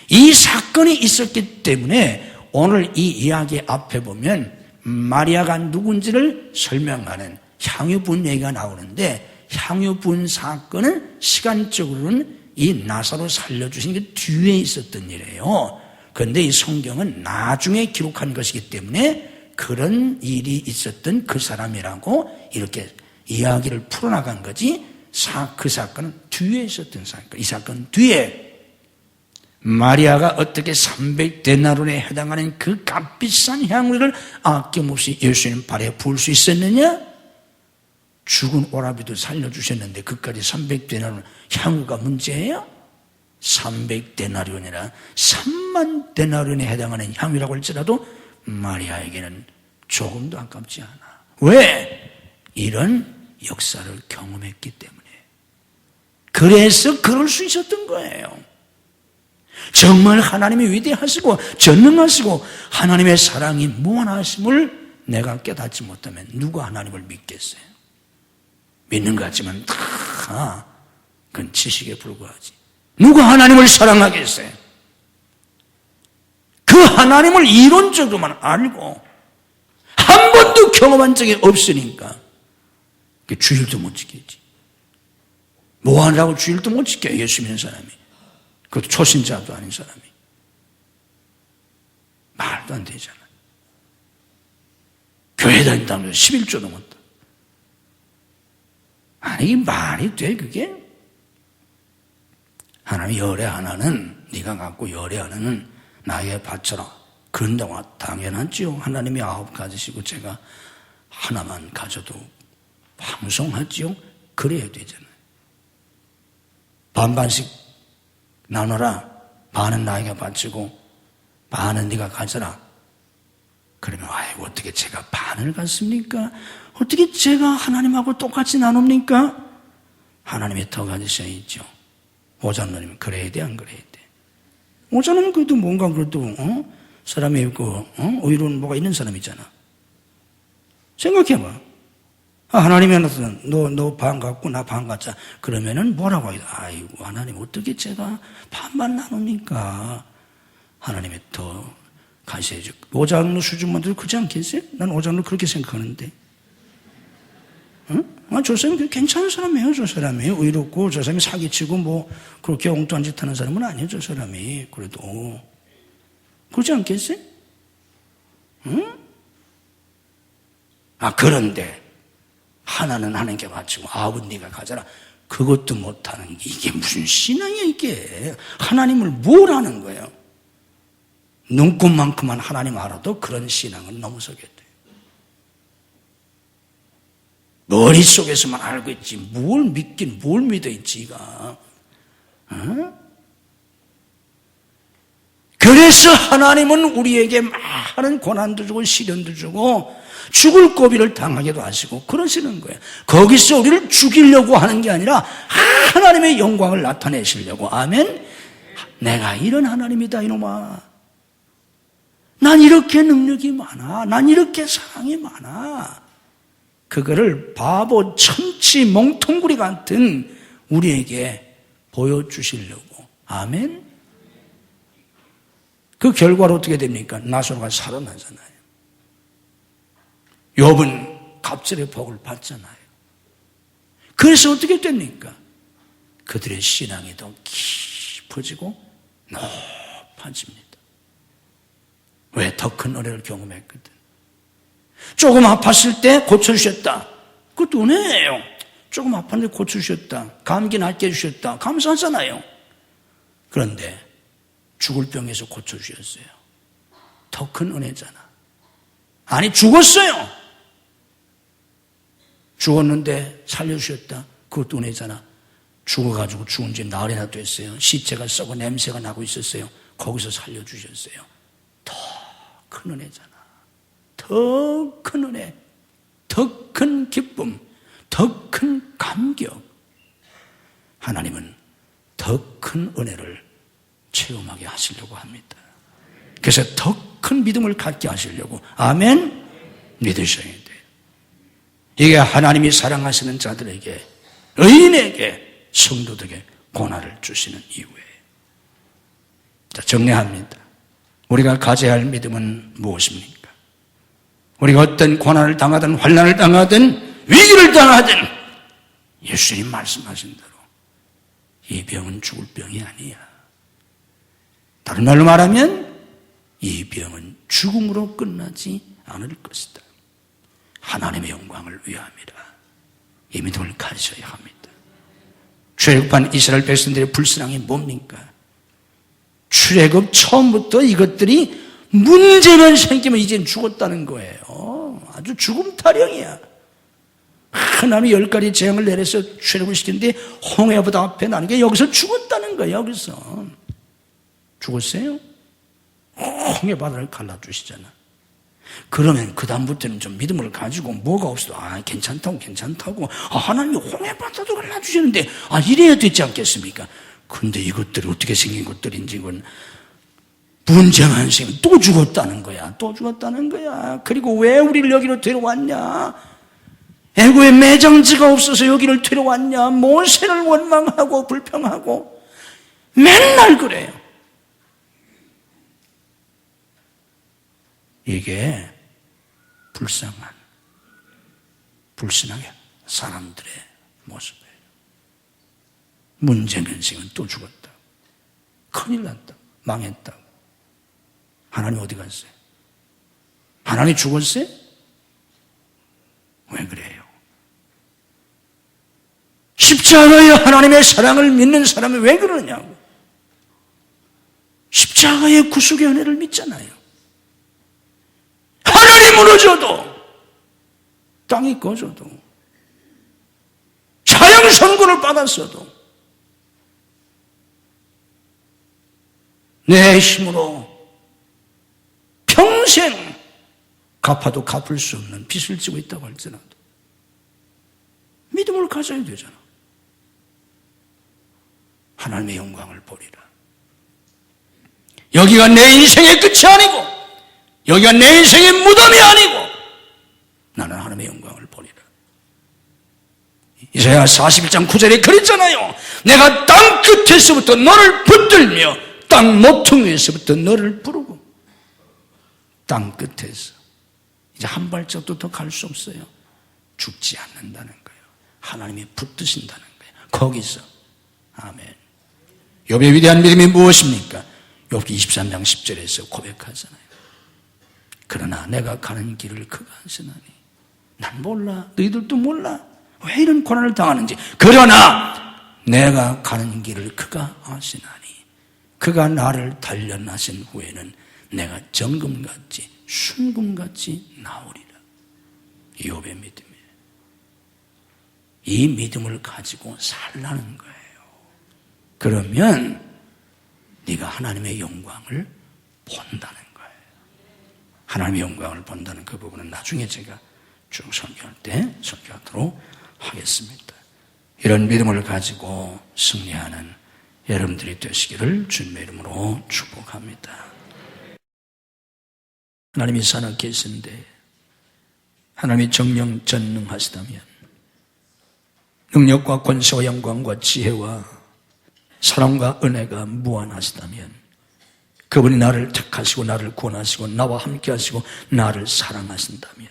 이 사건이 있었기 때문에 오늘 이 이야기 앞에 보면 마리아가 누군지를 설명하는 향유 부은 얘기가 나오는데, 향유 부은 사건은 시간적으로는 이 나사로 살려주신 게 뒤에 있었던 일이에요. 그런데 이 성경은 나중에 기록한 것이기 때문에 그런 일이 있었던 그 사람이라고 이렇게 이야기를 풀어나간 거지, 그 사건은 뒤에 있었던 사건. 이 사건 뒤에 마리아가 어떻게 300데나론에 해당하는 그 값비싼 향유를 아낌없이 예수님 발에 부을 수 있었느냐? 죽은 오라비도 살려주셨는데 그까지 300데나론 향유가 문제예요? 300데나리온이나 3만 데나리온에 해당하는 향유라고 할지라도 마리아에게는 조금도 아깝지 않아. 왜? 이런 역사를 경험했기 때문에. 그래서 그럴 수 있었던 거예요. 정말 하나님이 위대하시고 전능하시고 하나님의 사랑이 무한하심을 내가 깨닫지 못하면 누가 하나님을 믿겠어요? 믿는 것 같지만 다 그건 지식에 불과하지. 누가 하나님을 사랑하겠어요? 그 하나님을 이론적으로만 알고 한 번도 경험한 적이 없으니까 주일도 못 지키지. 뭐 하느라고 주일도 못 지켜, 예수 믿는 사람이. 그것도 초신자도 아닌 사람이. 말도 안 되잖아. 교회 다닌다면서 11조도 못다. 아니, 이게 말이 돼, 그게? 하나님 열애 하나는 네가 갖고 열애 하나는 나에게 바쳐라. 그런다고 당연하지요. 하나님이 9가지시고 제가 하나만 가져도 황송하지요. 그래야 되잖아요. 반반씩 나눠라. 반은 나에게 바치고 반은 네가 가져라. 그러면 아이고 어떻게 제가 반을 갖습니까? 어떻게 제가 하나님하고 똑같이 나눕니까? 하나님이 더 가지셔야죠. 오장로님은 그래야 돼, 안 그래야 돼? 오장로는 그래도 뭔가 그래도 사람이 의로운 뭐가 있는 사람이잖아. 생각해봐. 하나님이 하나서 너 반 갖고 나 반 갖자. 그러면은 뭐라고 해요? 아이고 하나님 어떻게 제가 반만 나눕니까? 하나님이 더 가셔야죠. 오장로 수준만도 그렇지 않겠어요? 난 오장로 그렇게 생각하는데. 저 사람이 괜찮은 사람이에요. 저 사람이 의롭고 저 사람이 사기치고 뭐 그렇게 엉뚱한 짓 하는 사람은 아니에요. 저 사람이. 그래도 그렇지 않겠어요? 그런데 하나는 하나님께 바치고 아홉은 네가 가져라. 그것도 못하는 게 이게 무슨 신앙이야 이게. 하나님을 뭘 아는 거예요? 눈꽃만큼만 하나님 알아도 그런 신앙은 넘어서게 돼. 머릿속에서만 알고 있지 뭘 믿긴 뭘 믿어 있지가. 그래서 하나님은 우리에게 많은 고난도 주고 시련도 주고 죽을 고비를 당하기도 하시고 그러시는 거예요. 거기서 우리를 죽이려고 하는 게 아니라 하나님의 영광을 나타내시려고. 아멘. 내가 이런 하나님이다 이놈아. 난 이렇게 능력이 많아. 난 이렇게 사랑이 많아. 그거를 바보, 천치, 멍텅구리 같은 우리에게 보여주시려고. 아멘? 그 결과로 어떻게 됩니까? 나사로가 살아나잖아요. 욥은 갑절의 복을 받잖아요. 그래서 어떻게 됩니까? 그들의 신앙이 더 깊어지고 높아집니다. 왜? 더 큰 은혜를 경험했거든. 조금 아팠을 때 고쳐주셨다. 그것도 은혜예요. 조금 아팠는데 고쳐주셨다. 감기 낫게 해주셨다. 감사하잖아요. 그런데 죽을 병에서 고쳐주셨어요. 더 큰 은혜잖아. 아니, 죽었어요. 죽었는데 살려주셨다. 그것도 은혜잖아. 죽어가지고 죽은 지 나흘이나 됐어요. 시체가 썩어 냄새가 나고 있었어요. 거기서 살려주셨어요. 더 큰 은혜잖아. 더 큰 은혜, 더 큰 기쁨, 더 큰 감격. 하나님은 더 큰 은혜를 체험하게 하시려고 합니다. 그래서 더 큰 믿음을 갖게 하시려고. 아멘? 믿으셔야 돼요. 이게 하나님이 사랑하시는 자들에게, 의인에게, 성도들에게 고난을 주시는 이유예요. 자, 정리합니다. 우리가 가져야 할 믿음은 무엇입니까? 우리가 어떤 고난을 당하든 환난을 당하든 위기를 당하든 예수님 말씀하신 대로 이 병은 죽을 병이 아니야. 다른 말로 말하면 이 병은 죽음으로 끝나지 않을 것이다. 하나님의 영광을 위함이라. 이 믿음을 가지셔야 합니다. 출애굽한 이스라엘 백성들의 불신앙이 뭡니까? 출애굽 처음부터 이것들이 문제만 생기면 이젠 죽었다는 거예요. 아주 죽음 타령이야. 하나님이 10가지 재앙을 내려서 출애굽을 시키는데 홍해보다 앞에 나는 게 여기서 죽었다는 거예요. 여기서 죽었어요? 홍해 바다를 갈라주시잖아. 그러면 그 다음부터는 좀 믿음을 가지고 뭐가 없어도 괜찮다고 하나님이 홍해 바다도 갈라주시는데 이래야 되지 않겠습니까? 근데 이것들이 어떻게 생긴 것들인지 이건 문제만 생기면 또 죽었다는 거야. 또 죽었다는 거야. 그리고 왜 우리를 여기로 데려왔냐? 애고에 매장지가 없어서 여기를 데려왔냐? 모세를 원망하고 불평하고 맨날 그래요. 이게 불신하게 사람들의 모습이에요. 문제는 생은 또 죽었다. 큰일 났다. 망했다. 하나님 어디 갔어요? 하나님 죽었어요? 왜 그래요? 쉽지 않아요. 하나님의 사랑을 믿는 사람이 왜 그러냐고. 십자가의 구속의 은혜를 믿잖아요. 하늘이 무너져도 땅이 꺼져도 자연 선고를 받았어도 내 힘으로 평생 갚아도 갚을 수 없는 빚을 지고 있다고 할지라도 믿음을 가져야 되잖아. 하나님의 영광을 보리라. 여기가 내 인생의 끝이 아니고 여기가 내 인생의 무덤이 아니고 나는 하나님의 영광을 보리라. 이사야 41장 9절에 그랬잖아요. 내가 땅 끝에서부터 너를 붙들며 땅 모퉁이에서부터 너를 부르고. 땅 끝에서 이제 한 발짝도 더 갈 수 없어요. 죽지 않는다는 거예요. 하나님이 붙드신다는 거예요. 거기서. 아멘. 욥의 위대한 믿음이 무엇입니까? 욥기 23장 10절에서 고백하잖아요. 그러나 내가 가는 길을 그가 아시나니. 난 몰라. 너희들도 몰라. 왜 이런 고난을 당하는지. 그러나 내가 가는 길을 그가 아시나니. 그가 나를 단련하신 후에는 내가 정금같이 순금같이 나오리라. 욥의 믿음이에요. 이 믿음을 가지고 살라는 거예요. 그러면 네가 하나님의 영광을 본다는 거예요. 하나님의 영광을 본다는 그 부분은 나중에 제가 쭉 설교할 때 설교하도록 하겠습니다. 이런 믿음을 가지고 승리하는 여러분들이 되시기를 주님의 이름으로 축복합니다. 하나님이 살아 계신데 하나님이 정령 전능하시다면, 능력과 권세와 영광과 지혜와 사랑과 은혜가 무한하시다면, 그분이 나를 택하시고 나를 구원하시고 나와 함께 하시고 나를 사랑하신다면,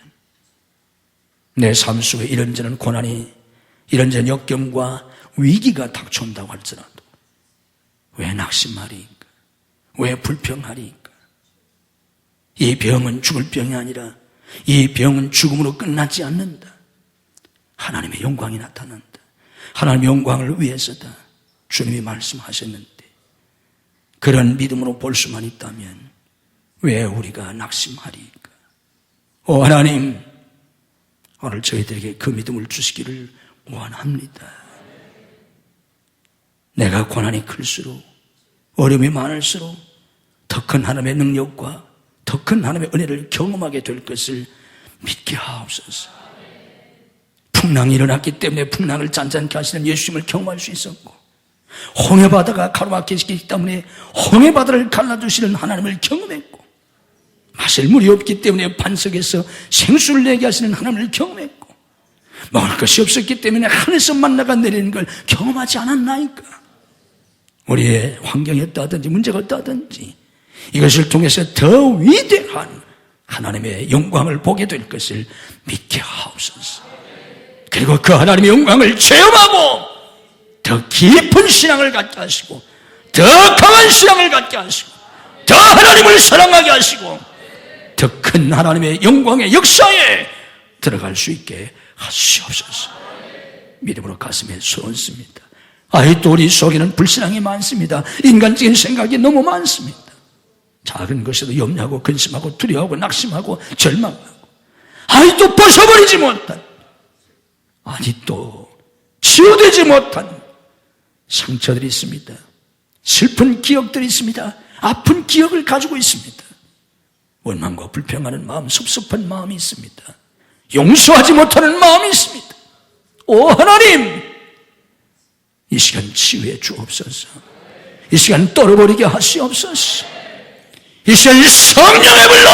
내 삶 속에 이런저런 고난이, 이런저런 역경과 위기가 닥쳐온다고 할지라도 왜 낙심하리이까? 왜 불평하리이까? 이 병은 죽을 병이 아니라 이 병은 죽음으로 끝나지 않는다. 하나님의 영광이 나타난다. 하나님의 영광을 위해서다. 주님이 말씀하셨는데, 그런 믿음으로 볼 수만 있다면 왜 우리가 낙심하리이까? 오 하나님, 오늘 저희들에게 그 믿음을 주시기를 원합니다. 내가 고난이 클수록, 어려움이 많을수록 더 큰 하나님의 능력과 더 큰 하나님의 은혜를 경험하게 될 것을 믿게 하옵소서. 풍랑이 일어났기 때문에 풍랑을 잔잔케 하시는 예수님을 경험할 수 있었고, 홍해바다가 가로막히기 때문에 홍해바다를 갈라주시는 하나님을 경험했고, 마실 물이 없기 때문에 반석에서 생수를 내게 하시는 하나님을 경험했고, 먹을 것이 없었기 때문에 하늘에서 만나가 내리는 걸 경험하지 않았나이까? 우리의 환경이 어떠하든지 문제가 어떠하든지 이것을 통해서 더 위대한 하나님의 영광을 보게 될 것을 믿게 하옵소서. 그리고 그 하나님의 영광을 체험하고 더 깊은 신앙을 갖게 하시고, 더 강한 신앙을 갖게 하시고, 더 하나님을 사랑하게 하시고, 더 큰 하나님의 영광의 역사에 들어갈 수 있게 하시옵소서. 믿음으로 가슴에 손 얹습니다. 아직도 우리 속에는 불신앙이 많습니다. 인간적인 생각이 너무 많습니다. 작은 것에도 염려하고 근심하고 두려워하고 낙심하고 절망하고, 아직도 벗어버리지 못한, 아직도 치유되지 못한 상처들이 있습니다. 슬픈 기억들이 있습니다. 아픈 기억을 가지고 있습니다. 원망과 불평하는 마음, 섭섭한 마음이 있습니다. 용서하지 못하는 마음이 있습니다. 오 하나님, 이 시간 치유해 주옵소서. 이 시간 떨어버리게 하시옵소서. 이 시간 성령의 불로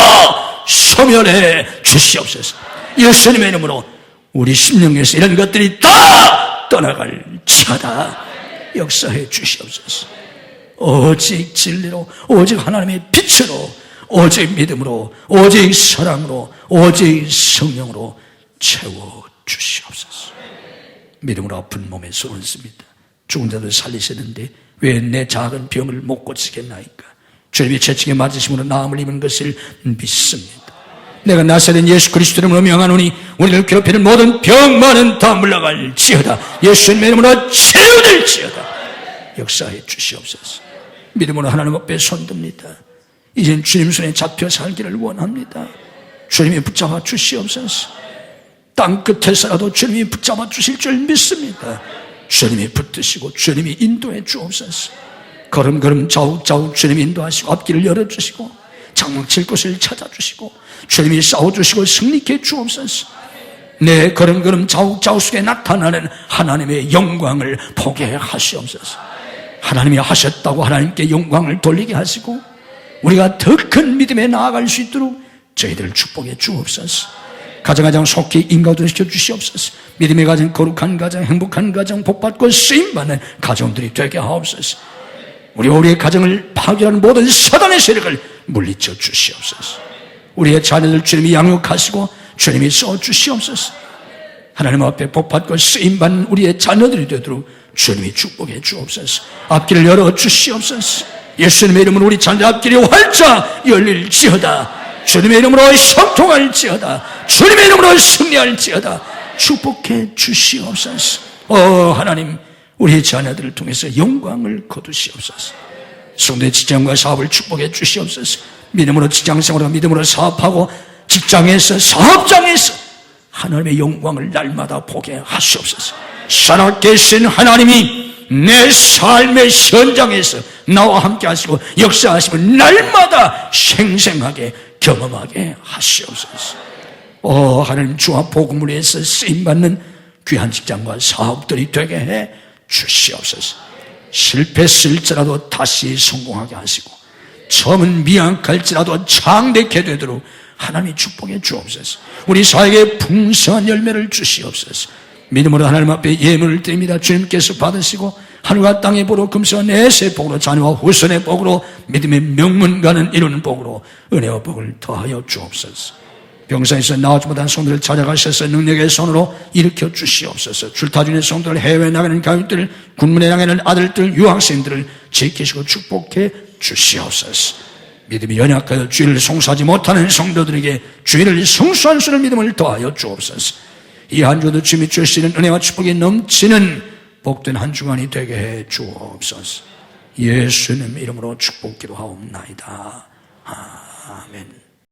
소멸해 주시옵소서. 예수님의 이름으로 우리 심령에서 이런 것들이 다 떠나갈지어다. 역사해 주시옵소서. 오직 진리로, 오직 하나님의 빛으로, 오직 믿음으로, 오직 사랑으로, 오직 성령으로 채워 주시옵소서. 믿음으로 아픈 몸에 손을 얹습니다. 죽은 자들 살리시는데 왜 내 작은 병을 못 고치겠나이까? 주님이 채찍에 맞으심으로 나음을 입은 것을 믿습니다. 내가 나사렛 예수 그리스도 이름으로 명하노니 우리를 괴롭히는 모든 병만은 다 물러갈지어다. 예수님의 이름으로 치유될지어다. 역사해 주시옵소서. 믿음으로 하나님 앞에 손듭니다. 이젠 주님 손에 잡혀 살기를 원합니다. 주님이 붙잡아 주시옵소서. 땅 끝에서라도 주님이 붙잡아 주실 줄 믿습니다. 주님이 붙드시고 주님이 인도해 주옵소서. 걸음걸음 자욱자욱 주님이 인도하시고 앞길을 열어주시고 장막칠 곳을 찾아주시고 주님이 싸워주시고 승리케 주옵소서. 내 걸음걸음 자욱자욱 속에 나타나는 하나님의 영광을 보게 하시옵소서. 하나님이 하셨다고 하나님께 영광을 돌리게 하시고 우리가 더 큰 믿음에 나아갈 수 있도록 저희들을 축복해 주옵소서. 가정 속히 인가도시켜 주시옵소서. 믿음의 가정, 거룩한 가정, 행복한 가정, 복받고 쓰임받는 가정들이 되게 하옵소서. 우리의 가정을 파괴하는 모든 사단의 세력을 물리쳐 주시옵소서. 우리의 자녀들 주님이 양육하시고 주님이 써주시옵소서. 하나님 앞에 복받고 쓰임받는 우리의 자녀들이 되도록 주님이 축복해 주옵소서. 앞길을 열어 주시옵소서. 예수님의 이름으로 우리 자녀 앞길이 활짝 열릴지어다. 주님의 이름으로 성통할지어다. 주님의 이름으로 승리할지어다. 축복해 주시옵소서. 하나님, 우리의 자녀들을 통해서 영광을 거두시옵소서. 성도의 직장과 사업을 축복해 주시옵소서. 믿음으로 직장생활하고 믿음으로 사업하고 직장에서 사업장에서 하나님의 영광을 날마다 보게 하시옵소서. 살아계신 하나님이 내 삶의 현장에서 나와 함께 하시고 역사하시면 날마다 생생하게 경험하게 하시옵소서. 하나님, 주와 복음을 위해서 쓰임받는 귀한 직장과 사업들이 되게 해 주시옵소서. 실패했을지라도 다시 성공하게 하시고 처음은 미약할지라도 창대케 되도록 하나님이 축복해 주옵소서. 우리 사회에 풍성한 열매를 주시옵소서. 믿음으로 하나님 앞에 예물을 드립니다. 주님께서 받으시고 하늘과 땅의 복으로 금수와 내세의 복으로 자녀와 후손의 복으로 믿음의 명문가는 이루는 복으로 은혜와 복을 더하여 주옵소서. 병사에서 나오지 못한 성도를 찾아가셔서 능력의 손으로 일으켜 주시옵소서. 출타중의 성도를 해외에 나가는 가족들, 군문에 나가는 아들들, 유학생들을 지키시고 축복해 주시옵소서. 믿음이 연약하여 주의를 송수하지 못하는 성도들에게 주의를 성수할 수 있는 믿음을 더하여 주옵소서. 이 한 주도 주님이 주시는 은혜와 축복이 넘치는 복된 한 주간이 되게 해 주옵소서. 예수님 이름으로 축복 기도하옵나이다. 아멘.